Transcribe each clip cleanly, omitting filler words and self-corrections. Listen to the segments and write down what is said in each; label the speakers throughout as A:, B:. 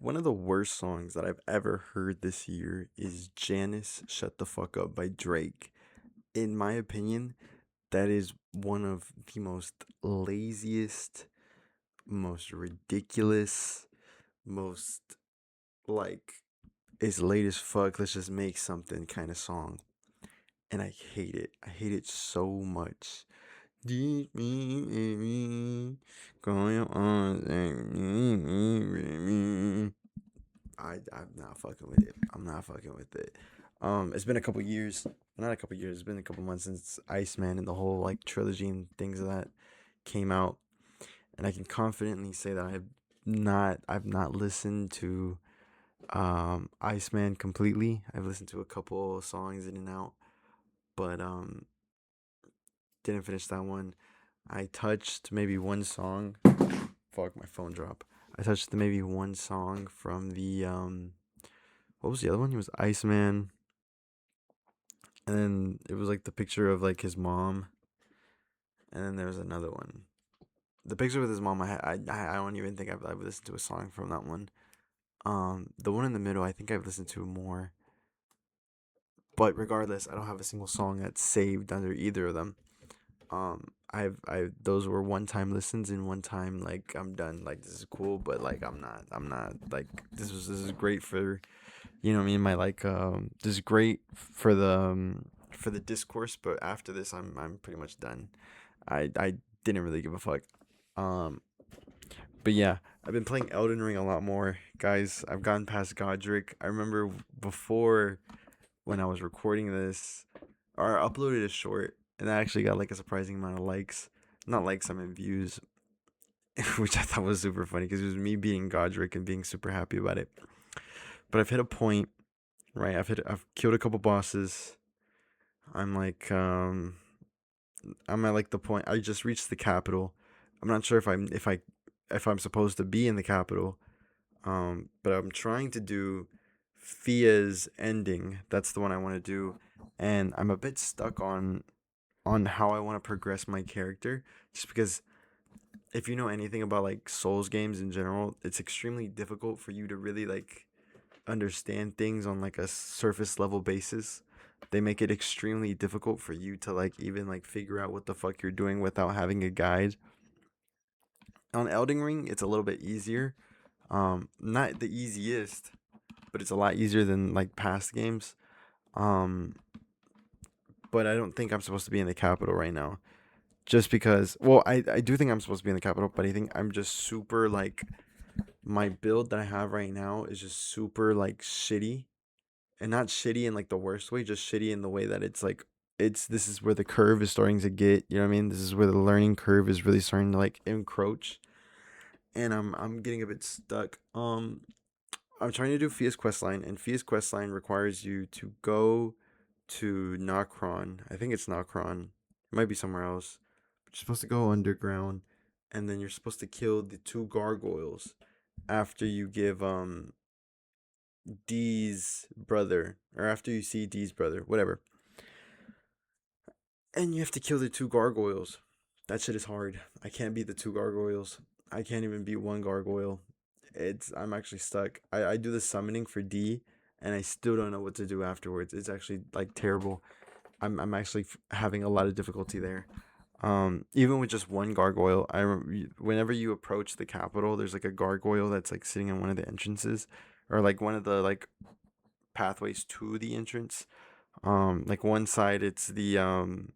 A: One of the worst songs that I've ever heard this year is Janice Shut the Fuck Up by Drake. In my opinion, that is one of the most laziest, most ridiculous, most like it's late as fuck, let's just make something kind of song. And I hate it. I hate it so much. Going on. I'm not fucking with it. I'm not fucking with it. It's been a couple years, not a couple years. It's been a couple months since Iceman and the whole like trilogy and things of that came out, and I can confidently say that I've not listened to Iceman completely. I've listened to a couple songs in and out, but didn't finish that one. I touched maybe one song. Fuck, my phone dropped. I touched maybe one song from the what was the other one? It was Iceman, and then it was like the picture of like his mom, and then there was another one. The picture with his mom, I don't even think I've listened to a song from that one. The one in the middle, I think I've listened to more. But regardless, I don't have a single song that's saved under either of them. I those were one time listens and one time like I'm done. Like this is cool, but like I'm not like this is great for what I mean. My like this is great for the discourse, but after this I'm pretty much done. I didn't really give a fuck. Um, but yeah, I've been playing Elden Ring a lot more, guys. I've gotten past Godric. I remember before when I was recording this, or I uploaded a short, and that actually got like a surprising amount of likes. Not likes, I mean views, which I thought was super funny because it was me beating Godric and being super happy about it. But I've hit a point, right? I've killed a couple bosses. I'm like I'm at like the point I just reached the capital. I'm not sure if I'm supposed to be in the capital. But I'm trying to do Fia's ending. That's the one I want to do, and I'm a bit stuck on how I want to progress my character. Just because if you know anything about like Souls games in general, it's extremely difficult for you to really like understand things on like a surface level basis. They make it extremely difficult for you to like even like figure out what the fuck you're doing without having a guide. On Elden Ring, it's a little bit easier. Not the easiest, but it's a lot easier than like past games. Um, but I don't think I'm supposed to be in the capital right now. Just because, well, I do think I'm supposed to be in the capital, but I think I'm just super like my build that I have right now is just super like shitty, and not shitty in like the worst way, just shitty in the way that it's like it's this is where the curve is starting to get. You know what I mean? This is where the learning curve is really starting to like encroach, and I'm getting a bit stuck. I'm trying to do Fia's questline, and Fia's questline requires you to go to Nokron. I think it's Nokron. It might be somewhere else. But you're supposed to go underground, and then you're supposed to kill the two gargoyles after you give Dee's brother, or after you see Dee's brother, whatever. And you have to kill the two gargoyles. That shit is hard. I can't beat the two gargoyles. I can't even beat one gargoyle. I'm actually stuck. I do the summoning for D, and I still don't know what to do afterwards. It's actually like terrible. I'm actually having a lot of difficulty there. Even with just one gargoyle, whenever you approach the capital, there's like a gargoyle that's like sitting in one of the entrances, or like one of the like pathways to the entrance. Like one side, it's the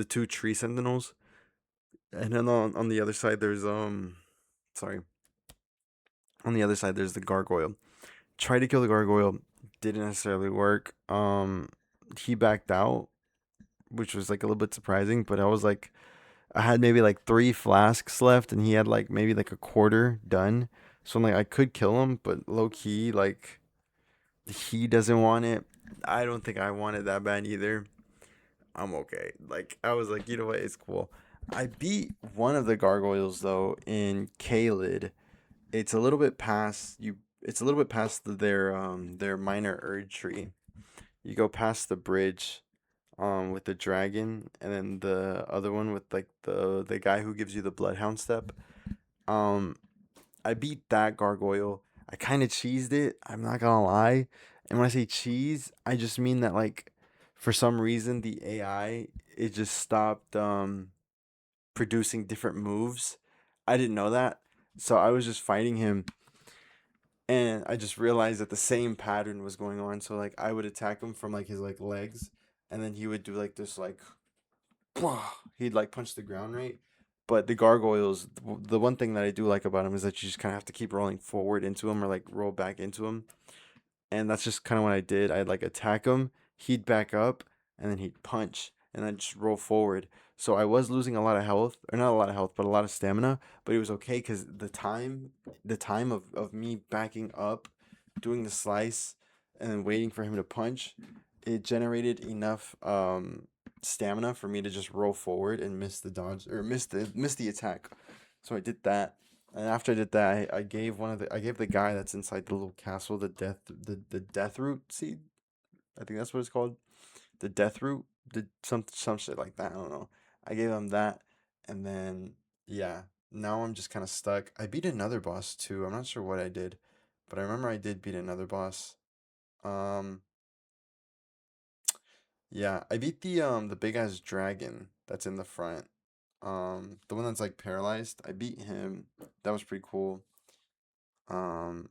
A: two tree sentinels, and then on the other side, sorry, on the other side, there's the gargoyle. Tried to kill the gargoyle, didn't necessarily work. He backed out, which was like a little bit surprising, but I was like, I had maybe like three flasks left, and he had like maybe like a quarter done. So I'm like, I could kill him, but low key, like, he doesn't want it. I don't think I want it that bad either. I'm okay. Like, I was like, you know what? It's cool. I beat one of the gargoyles though in Kaled. It's a little bit past you. It's a little bit past their minor Erd tree. You go past the bridge with the dragon, and then the other one with like the guy who gives you the bloodhound step. Um I beat that gargoyle. I kind of cheesed it. I'm not gonna lie. And when I say cheese, I just mean that like for some reason the AI it just stopped producing different moves. I didn't know that. So I was just fighting him and I just realized that the same pattern was going on. So like I would attack him from like his like legs and then he would do like this like he'd like punch the ground right. But the gargoyles, the one thing that I do like about him is that you just kind of have to keep rolling forward into him or like roll back into him, and that's just kind of what I did. I'd like attack him, he'd back up, and then he'd punch, and then just roll forward. So I was losing a lot of health, or not a lot of health, but a lot of stamina. But it was okay because the time of me backing up, doing the slice, and then waiting for him to punch, it generated enough stamina for me to just roll forward and miss the dodge or miss the attack. So I did that. And after I did that, I gave the guy that's inside the little castle the death root seed. I think that's what it's called. The death root, some shit like that. I don't know. I gave him that, and then yeah, now I'm just kind of stuck. I beat another boss too. I'm not sure what I did, but I remember I did beat another boss. Um, yeah, I beat the big ass dragon that's in the front. The one that's like paralyzed. I beat him. That was pretty cool. Um,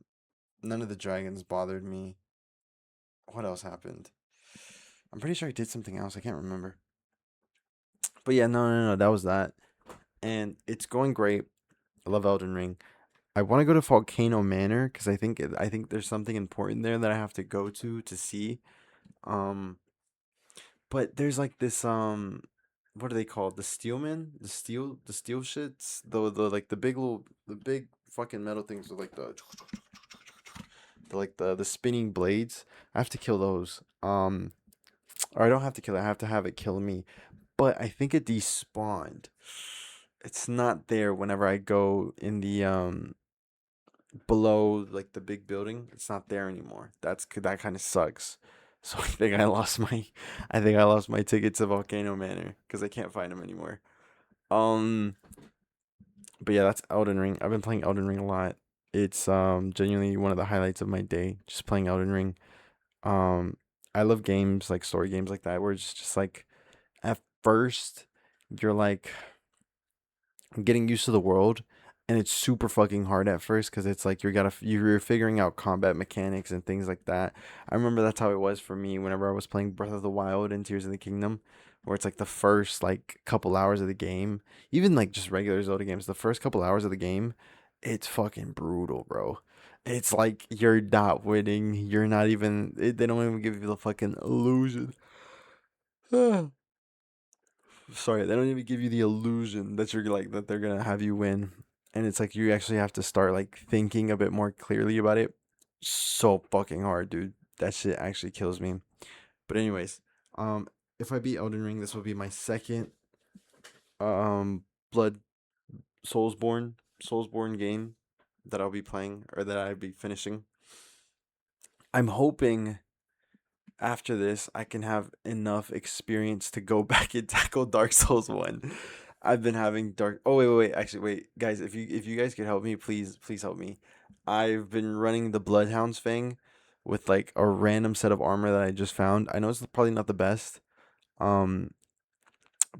A: None of the dragons bothered me. What else happened? I'm pretty sure I did something else. I can't remember. But yeah, no. That was that. And it's going great. I love Elden Ring. I want to go to Volcano Manor because I think there's something important there that I have to go to see. Um, but there's like this what are they called? The steelmen, the steel shits, the like the big fucking metal things with like the spinning blades. I have to kill those. Or I don't have to kill it. I have to have it kill me. But I think it despawned. It's not there whenever I go in the below like the big building. It's not there anymore. That kind of sucks. So I think I lost my ticket to Volcano Manor because I can't find them anymore. Um, but yeah, that's Elden Ring. I've been playing Elden Ring a lot. It's genuinely one of the highlights of my day. Just playing Elden Ring. Um, I love games like story games like that where it's just like at first you're like getting used to the world and it's super fucking hard at first because it's like you're figuring out combat mechanics and things like that. I remember that's how it was for me whenever I was playing Breath of the Wild and Tears of the Kingdom, where it's like the first like couple hours of the game, even like just regular Zelda games, the first couple hours of the game, it's fucking brutal, bro. It's like you're not winning. You're not even. They don't even give you the fucking illusion. Sorry, they don't even give you the illusion that you're like that they're gonna have you win, and it's like you actually have to start like thinking a bit more clearly about it. So fucking hard, dude. That shit actually kills me. But anyways, um, if I beat Elden Ring, this will be my second um Blood Soulsborne game that I'll be playing or that I'll be finishing. I'm hoping after this, I can have enough experience to go back and tackle Dark Souls 1. I've been having dark Oh wait. Actually, wait. Guys, if you guys could help me, please help me. I've been running the Bloodhounds thing with like a random set of armor that I just found. I know it's probably not the best. Um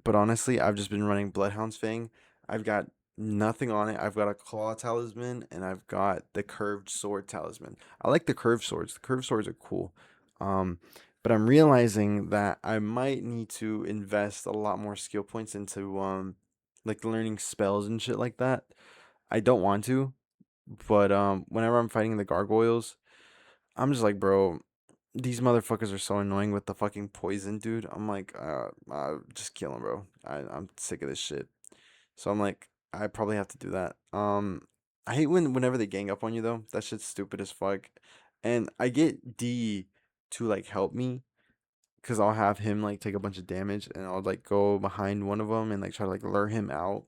A: but honestly, I've just been running Bloodhound's Fang. I've got nothing on it. I've got a claw talisman and I've got the curved sword talisman. I like the curved swords. The curved swords are cool. Um, but I'm realizing that I might need to invest a lot more skill points into like learning spells and shit like that. I don't want to, but whenever I'm fighting the gargoyles, I'm just like, bro, these motherfuckers are so annoying with the fucking poison, dude. I'm like, just kill him, bro. I'm sick of this shit. So I'm like, I probably have to do that. I hate whenever they gang up on you though. That shit's stupid as fuck. And I get D to like help me because I'll have him like take a bunch of damage and I'll like go behind one of them and like try to like lure him out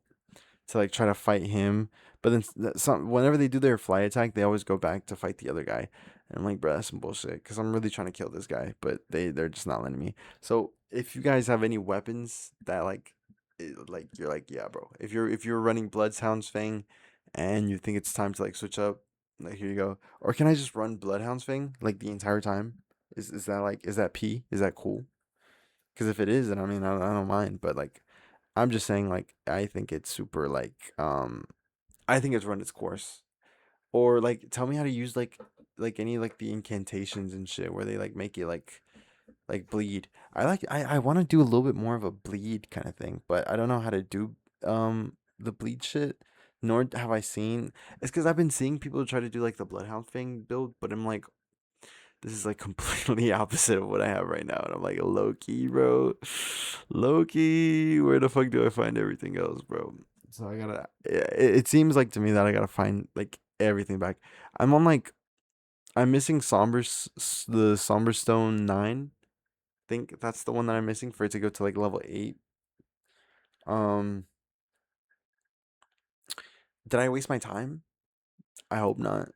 A: to like try to fight him. But then some whenever they do their fly attack, they always go back to fight the other guy. And I'm like, bro, that's some bullshit. Because I'm really trying to kill this guy, but they're just not letting me. So if you guys have any weapons that like you're like, yeah, bro. If you're running Bloodhound's Fang, and you think it's time to like switch up, Like here you go. Or can I just run Bloodhound's thing like the entire time? Is that like is that P? Is that cool? Because if it is, then I mean I don't mind. But like I'm just saying like I think it's super I think it's run its course. Or like tell me how to use like any like the incantations and shit where they like make it like bleed. I want to do a little bit more of a bleed kind of thing, but I don't know how to do the bleed shit. Nor have I seen. It's because I've been seeing people try to do like the Bloodhound thing build, but I'm like, this is like completely opposite of what I have right now, and I'm like, Loki, bro, Loki. Where the fuck do I find everything else, bro? So I gotta. It seems like to me that I gotta find like everything back. I'm on like I'm missing the Somber Stone 9. Think that's the one that I'm missing for it to go to like level 8. Um, did I waste my time? I hope not.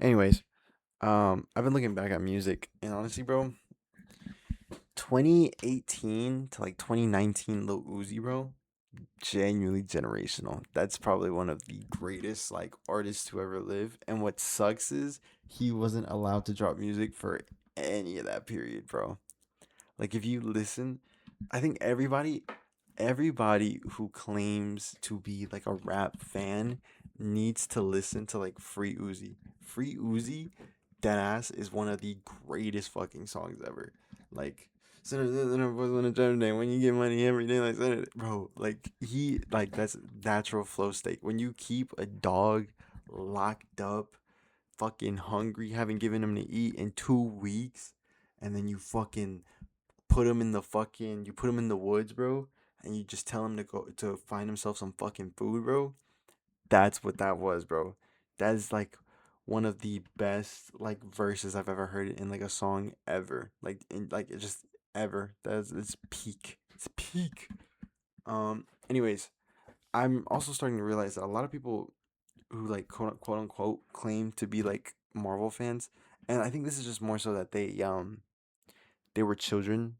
A: Anyways, I've been looking back at music, and honestly, bro, 2018 to like 2019 Lil Uzi, bro, genuinely generational. That's probably one of the greatest like artists to ever live. And what sucks is he wasn't allowed to drop music for any of that period, bro. Like if you listen, I think everybody who claims to be like a rap fan needs to listen to like Free Uzi. Free Uzi, Deadass is one of the greatest fucking songs ever. Like when you get money every day, like bro, like he like that's natural flow state. When you keep a dog locked up, fucking hungry, haven't given him to eat in 2 weeks, and then you fucking you put him in the woods, bro, and you just tell him to go to find himself some fucking food, bro. That's what that was, bro. That is like one of the best like verses I've ever heard in like a song ever. Like in like it just ever. That's it's peak. It's peak. Anyways, I'm also starting to realize that a lot of people who like quote unquote claim to be like Marvel fans, and I think this is just more so that they were children,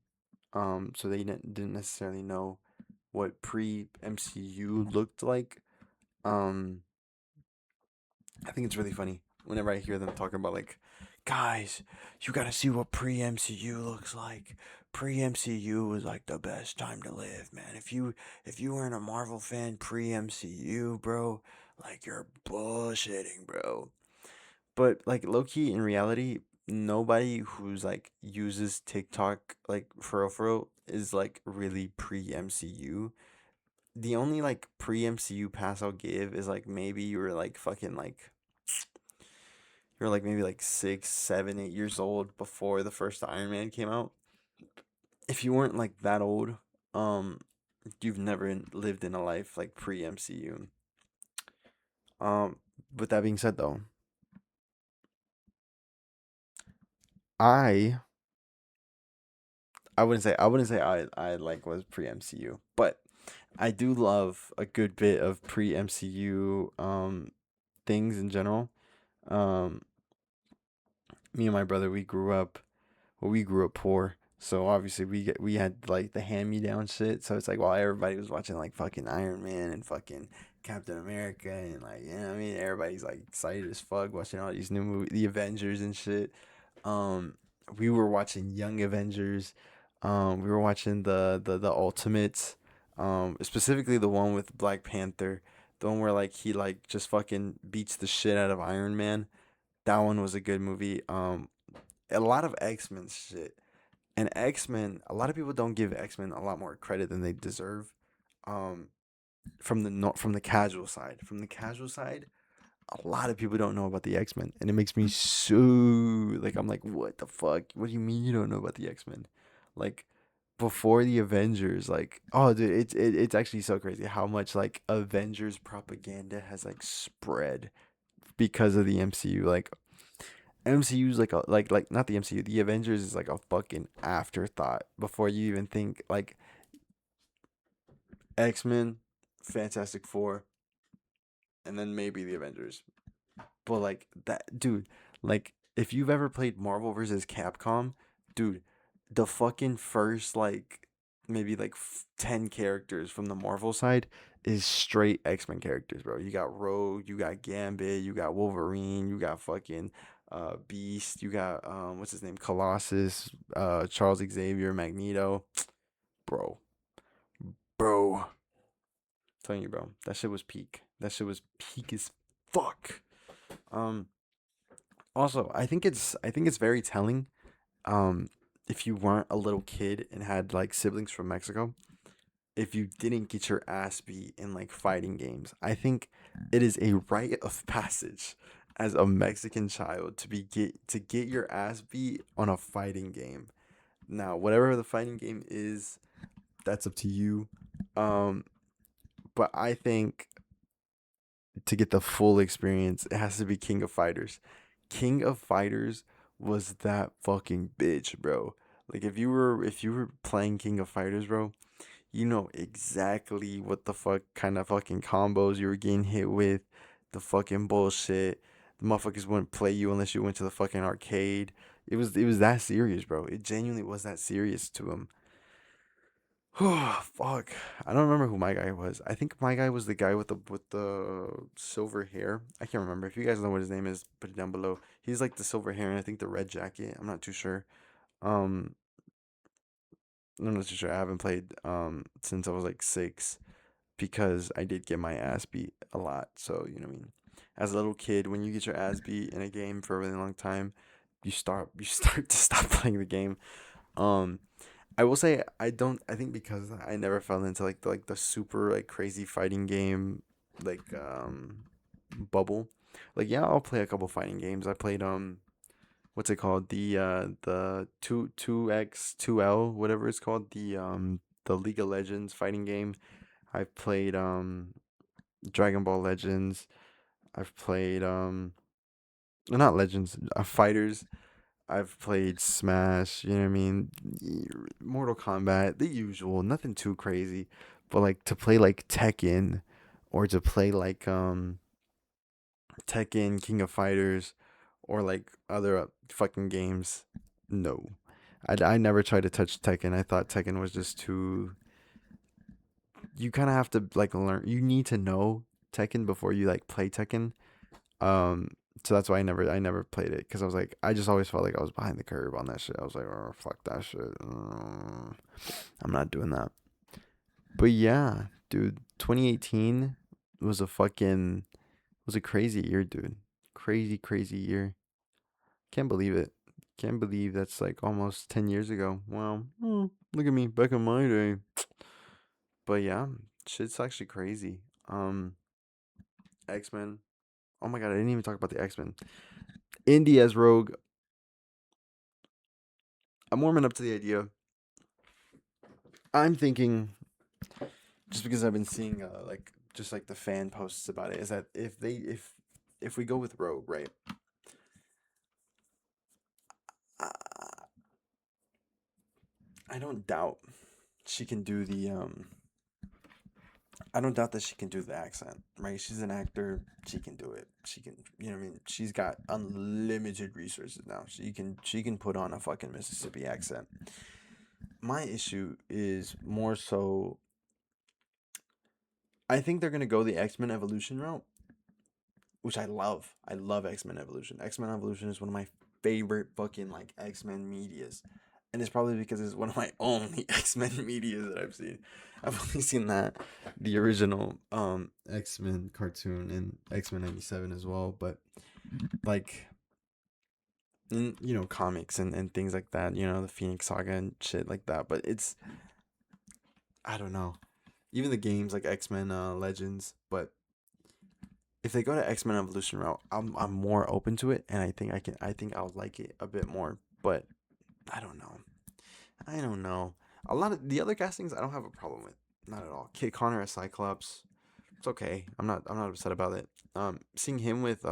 A: so they didn't necessarily know what pre MCU looked like. Um, I think it's really funny whenever I hear them talking about like, guys, you gotta see what pre MCU looks like. Pre MCU was like the best time to live, man. If you weren't a Marvel fan pre MCU, bro, like you're bullshitting, bro. But like low key in reality, nobody who's like uses TikTok like for real is like really pre MCU. The only like pre MCU pass I'll give is like maybe you were like fucking like you're like maybe like 6, 7, 8 years old before the first Iron Man came out. If you weren't like that old, um, you've never lived in a life like pre MCU. Um, with that being said though, I I wouldn't say I like was pre MCU, but I do love a good bit of pre MCU things in general. Um, Me and my brother we grew up poor, so obviously we had like the hand me down shit. So it's like while everybody was watching like fucking Iron Man and fucking Captain America and like you know what I mean, everybody's like excited as fuck watching all these new movies, the Avengers and shit. Um, we were watching Young Avengers. We were watching the Ultimates. Specifically the one with Black Panther, the one where like he like just fucking beats the shit out of Iron Man. That one was a good movie. A lot of X Men shit, and X Men. A lot of people don't give X Men a lot more credit than they deserve. Um, from the not from the casual side, a lot of people don't know about the X Men, and it makes me so like I'm like, what the fuck? What do you mean you don't know about the X Men? Like before the Avengers, like oh dude, it's actually so crazy how much like Avengers propaganda has like spread because of the MCU. Like MCU's like a like not the MCU, the Avengers is like a fucking afterthought before you even think like X Men, Fantastic Four, and then maybe the Avengers. But like that, dude, like if you've ever played Marvel versus Capcom, dude, the fucking first like maybe like 10 characters from the Marvel side is straight X-Men characters, bro. You got Rogue, you got Gambit, you got Wolverine, you got fucking Beast, you got what's his name? Colossus, Charles Xavier, Magneto. Bro. Bro. Telling you, bro. That shit was peak. That shit was peak as fuck. Um Also, I think it's very telling um if you weren't a little kid and had like siblings from Mexico, if you didn't get your ass beat in like fighting games. I think it is a rite of passage as a Mexican child to get your ass beat on a fighting game. Now, whatever the fighting game is, that's up to you. Um, but I think to get the full experience, it has to be King of Fighters. King of Fighters was that fucking bitch, bro. Like if you were playing King of Fighters, bro, you know exactly what the fuck kind of fucking combos you were getting hit with, the fucking bullshit. The motherfuckers wouldn't play you unless you went to the fucking arcade. It was that serious, bro. It genuinely was that serious to him. Oh fuck. I don't remember who my guy was. I think my guy was the guy with the silver hair. I can't remember. If you guys know what his name is, put it down below. He's like the silver hair and I think the red jacket. I'm not too sure. Um I'm not too sure. I haven't played since I was like 6 because I did get my ass beat a lot. So, you know what I mean? As a little kid, when you get your ass beat in a game for a really long time, you start to stop playing the game. Um I will say I think because I never fell into like the super like crazy fighting game like bubble. Like yeah, I'll play a couple fighting games. I played what's it called? The 2x2L whatever it's called, the League of Legends fighting game. I've played Dragon Ball Legends. I've played not Legends, Fighters. I've played Smash, you know what I mean? Mortal Kombat, the usual, nothing too crazy. But like to play like Tekken or to play like Tekken, King of Fighters or like other fucking games, no. I never tried to touch Tekken. I thought Tekken was just too, you kind of have to like learn, you need to know Tekken before you like play Tekken. Um, so that's why I never played it because I was like I just always felt like I was behind the curve on that shit. I was like, oh fuck that shit. I'm not doing that. But yeah, dude, 2018 was a crazy year, dude. Crazy, crazy year. Can't believe it. Can't believe that's like almost 10 years ago. Wow. Look at me back in my day. But yeah, shit's actually crazy. X-Men. Oh my god, I didn't even talk about the X-Men. Indy as Rogue. I'm warming up to the idea. I'm thinking just because I've been seeing like just like the fan posts about it is that if we go with Rogue, right? Uh, I don't doubt she can do the I don't doubt that she can do the accent, right? She's an actor. She can do it. She can, you know what I mean? She's got unlimited resources now. She can put on a fucking Mississippi accent. My issue is more so I think they're going to go the X-Men Evolution route, which I love. I love X-Men Evolution. X-Men Evolution is one of my favorite fucking like X-Men medias. And it's probably because it's one of my only X-Men medias that I've seen. I've only seen that, the original X-Men cartoon and X-Men 97 as well, but like comics and things like that, the Phoenix Saga and shit like that, but it's I don't know. Even the games like X-Men Legends, but if they go to X Men Evolution route, I'm more open to it, and I think I'll like it a bit more. But I don't know. I don't know. A lot of the other castings, I don't have a problem with, not at all. Kit Connor as Cyclops, it's okay. I'm not upset about it. Seeing him with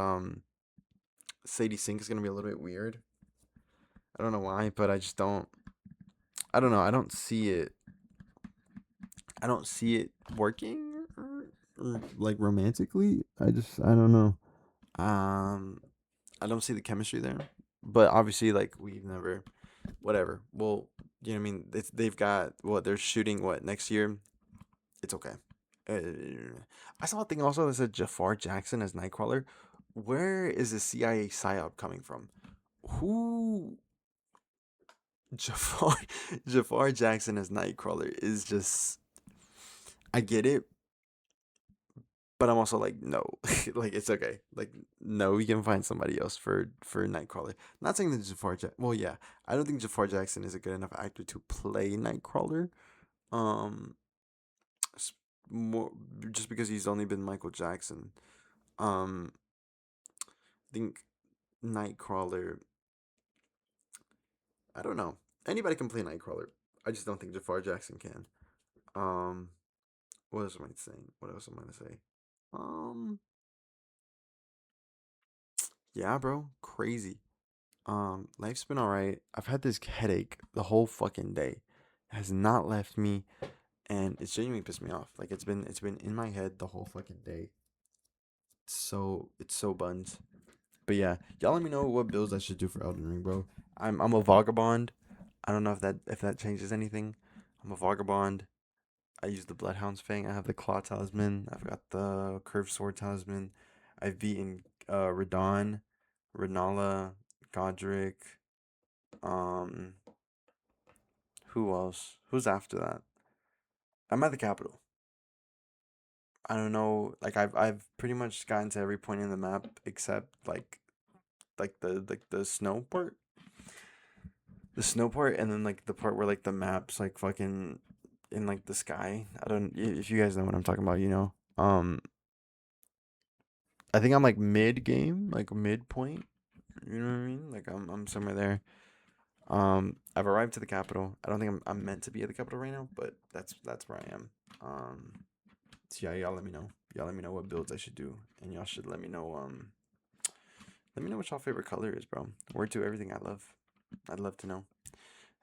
A: Sadie Sink is gonna be a little bit weird. I don't know why, but I just don't. I don't know. I don't see it working or like romantically. I don't know. Um, I don't see the chemistry there. But obviously, like we've never. Whatever. Well, you know what I mean. They've got what they're shooting what next year. It's okay. Uh, I saw a thing also that said Jafar Jackson as Nightcrawler. Where is the CIA psyop coming from? Who Jafar Jafar Jackson as Nightcrawler is just I get it, but I'm also like no, like it's okay. Like no, we can find somebody else for Nightcrawler. Not saying that well yeah, I don't think Jafar Jackson is a good enough actor to play Nightcrawler. Um, s- more just because he's only been Michael Jackson. Um, I think Nightcrawler. I don't know. Anybody can play Nightcrawler. I just don't think Jafar Jackson can. Um, what else am I saying? What else am I gonna say? Um, yeah, bro, crazy. Life's been alright. I've had this headache the whole fucking day. It has not left me, and it's genuinely pissed me off. Like it's been in my head the whole fucking day. It's so buns. But yeah, y'all let me know what builds I should do for Elden Ring, bro. I'm a vagabond. I don't know if that changes anything. I'm a vagabond. I use the Bloodhound's Fang. I have the Claw Talisman. I've got the Curved Sword Talisman. I've beaten Radon, Renala, Godric. Um, who else? Who's after that? I'm at the capital. I don't know. Like I've pretty much gotten to every point in the map except like the snow part. The snow part and then like the part where like the maps like fucking in like the sky. I don't if you guys know what I'm talking about, you know. I think I'm like mid game, like midpoint. You know what I mean? Like I'm somewhere there. I've arrived to the capital. I don't think I'm meant to be at the capital right now, but that's where I am. Um, so yeah, y'all let me know. Y'all let me know what builds I should do, and y'all should let me know what y'all favorite color is, bro. Word to everything I love. I'd love to know.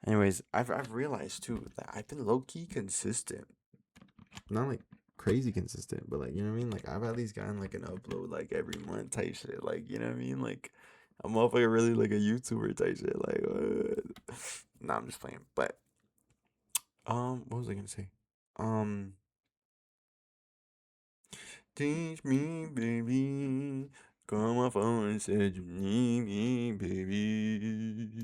A: Anyways, I've realized too that I've been low key consistent. Not like crazy consistent, but like you know what I mean. Like I've at least gotten like an upload like every month type shit. Like you know what I mean. Like a motherfucker really like a YouTuber type shit. Like nah, I'm just playing. But what was I gonna say? Um, teach me, baby. Call my phone and said you need me, baby.